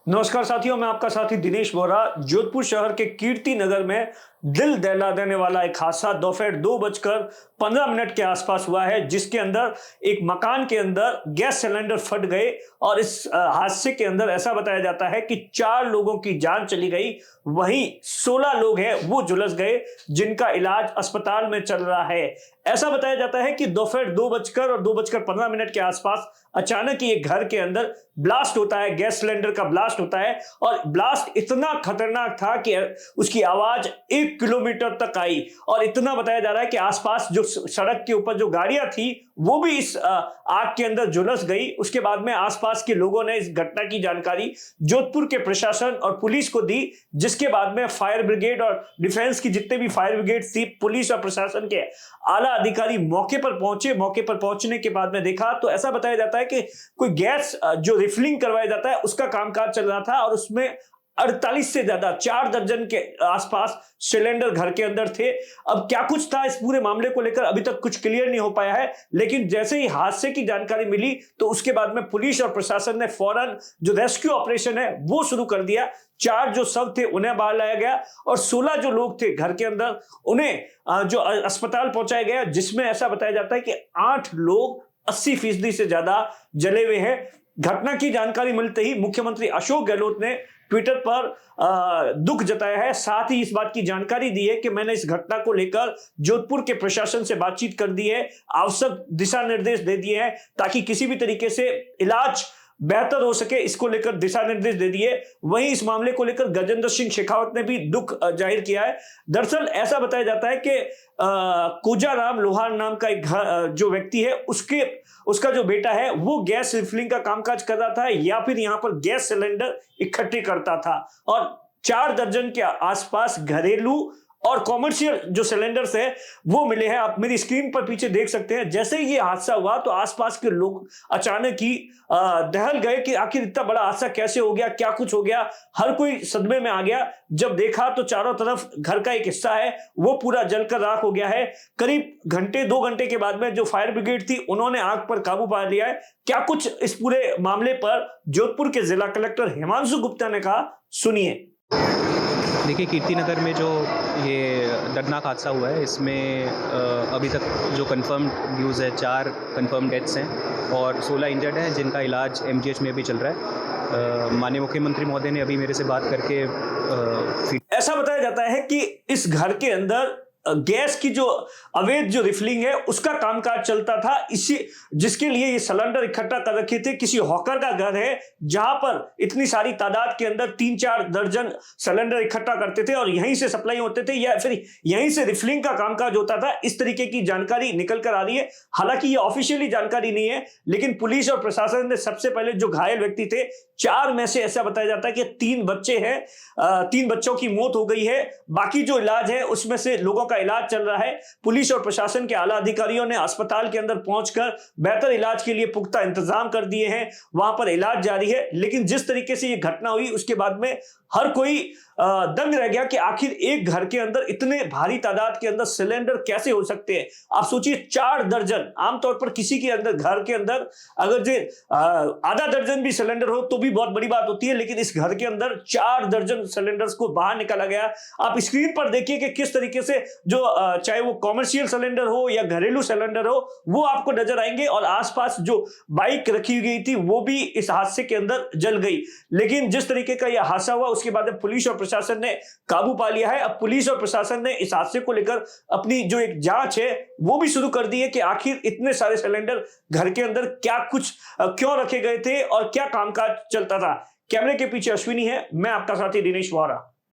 नमस्कार साथियों, मैं आपका साथी दिनेश बोरा। जोधपुर शहर के कीर्ति नगर में दिल दहला देने वाला एक हादसा दोपहर 2:15 के आसपास हुआ है, जिसके अंदर एक मकान के अंदर गैस सिलेंडर फट गए और इस हादसे के अंदर ऐसा बताया जाता है कि 4 लोगों की जान चली गई, वहीं 16 लोग हैं वो झुलस गए, जिनका इलाज अस्पताल में चल रहा है। ऐसा बताया जाता है कि दोपहर 2:15 के आसपास अचानक ही एक घर के अंदर ब्लास्ट होता है, गैस सिलेंडर का ब्लास्ट होता है और ब्लास्ट इतना खतरनाक था कि उसकी आवाज 1 किलोमीटर तक आई। और इतना बताया जा रहा है कि आसपास जो सड़क के ऊपर जो गाड़ियां थी वो भी इस आग के अंदर झुलस गई। उसके बाद में आसपास के लोगों ने इस घटना की जानकारी जोधपुर के प्रशासन और पुलिस को दी, जिसके बाद में फायर ब्रिगेड और डिफेंस की जितने भी फायर ब्रिगेड थी, पुलिस और प्रशासन के आला अधिकारी मौके पर पहुंचे। मौके पर पहुंचने के बाद में देखा तो ऐसा बताया जाता है कि कोई गैस जो रिफिलिंग करवाया जाता है उसका कामकाज चल रहा था और उसमें 48 से ज्यादा 4 दर्जन के आसपास सिलेंडर घर के अंदर थे। अब क्या कुछ था इस पूरे मामले को लेकर अभी तक कुछ क्लियर नहीं हो पाया है, लेकिन जैसे ही हादसे की जानकारी मिली तो उसके बाद में पुलिस और प्रशासन ने फौरन जो रेस्क्यू ऑपरेशन है वो शुरू कर दिया। 4 जो शव थे उन्हें बाहर लाया गया और 16 जो लोग थे घर के अंदर उन्हें जो अस्पताल पहुंचाया गया, जिसमें ऐसा बताया जाता है कि 8 लोग 80% से ज्यादा जले हुए हैं। घटना की जानकारी मिलते ही मुख्यमंत्री अशोक गहलोत ने ट्विटर पर दुख जताया है, साथ ही इस बात की जानकारी दी है कि मैंने इस घटना को लेकर जोधपुर के प्रशासन से बातचीत कर दी है, आवश्यक दिशा निर्देश दे दिए हैं ताकि किसी भी तरीके से इलाज बेहतर हो सके, इसको लेकर दिशा निर्देश दे दिए। वहीं इस मामले को लेकर गजेंद्र सिंह शेखावत ने भी दुख जाहिर किया है। दरअसल ऐसा बताया जाता है कि कुजाराम लोहार नाम का एक जो व्यक्ति है उसका जो बेटा है वो गैस रिफिलिंग का कामकाज कर रहा था या फिर यहाँ पर गैस सिलेंडर इकट्ठे करता था और 4 दर्जन के आसपास घरेलू और कॉमर्शियल जो सिलेंडर्स है वो मिले हैं। आप मेरी स्क्रीन पर पीछे देख सकते हैं। जैसे ही ये हादसा हुआ तो आसपास के लोग अचानक ही दहल गए कि आखिर इतना बड़ा हादसा कैसे हो गया, क्या कुछ हो गया। हर कोई सदमे में आ गया। जब देखा तो चारों तरफ घर का एक हिस्सा है वो पूरा जलकर राख हो गया है। करीब 2 घंटे के बाद में जो फायर ब्रिगेड थी उन्होंने आग पर काबू पा लिया है। क्या कुछ इस पूरे मामले पर जोधपुर के जिला कलेक्टर हिमांशु गुप्ता ने कहा, सुनिए। देखिए, कीर्ति नगर में जो ये दर्दनाक हादसा हुआ है इसमें अभी तक जो कंफर्म न्यूज़ है 4 कंफर्म डेथ्स हैं और 16 इंजर्ड हैं जिनका इलाज एमजीएच में भी चल रहा है। माननीय मुख्यमंत्री महोदय ने अभी मेरे से बात करके ऐसा बताया जाता है कि इस घर के अंदर गैस की जो अवैध जो रिफिलिंग है उसका कामकाज चलता था, इसी जिसके लिए ये सिलेंडर इकट्ठा कर रखे थे। किसी हॉकर का घर है जहां पर इतनी सारी तादाद के अंदर 3-4 दर्जन सिलेंडर इकट्ठा करते थे और यहीं से सप्लाई होते थे या फिर यहीं से रिफिलिंग का कामकाज होता था। इस तरीके की जानकारी निकल कर आ रही है। हालांकि ये ऑफिशियली जानकारी नहीं है, लेकिन पुलिस और प्रशासन ने सबसे पहले जो घायल व्यक्ति थे 4 में से ऐसा बताया जाता है कि 3 बच्चे हैं, 3 बच्चों की मौत हो गई है। बाकी जो इलाज है उसमें से लोगों का इलाज चल रहा है। पुलिस और प्रशासन के आला अधिकारियों ने अस्पताल के अंदर पहुंचकर बेहतर इलाज के लिए पुख्ता इंतजाम कर दिए हैं। वहां पर इलाज जारी है। लेकिन जिस तरीके से ये घटना हुई उसके बाद में हर कोई दंग रह गया कि आखिर एक घर के अंदर इतने भारी तादाद के अंदर सिलेंडर कैसे हो सकते हैं। आप सोचिए 4 दर्जन, आमतौर पर किसी के अंदर घर के अंदर अगर जो आधा दर्जन भी सिलेंडर हो तो भी बहुत बड़ी बात होती है, लेकिन इस घर के अंदर 4 दर्जन सिलेंडर्स को बाहर निकाला गया। आप स्क्रीन पर देखिए कि किस तरीके से जो चाहे वो कॉमर्शियल सिलेंडर हो या घरेलू सिलेंडर हो वो आपको नजर आएंगे और आसपास जो बाइक रखी गई थी वो भी इस हादसे के अंदर जल गई। लेकिन जिस तरीके का यह हादसा हुआ उसके बाद पुलिस और प्रशासन ने काबू पा लिया है। अब पुलिस और प्रशासन ने इस हादसे को लेकर अपनी जो एक जांच है वो भी शुरू कर दी है कि आखिर इतने सारे सिलेंडर घर के अंदर क्या कुछ क्यों रखे गए थे और क्या कामकाज चलता था। कैमरे के पीछे अश्विनी है, मैं आपका साथी दिनेश वोरा।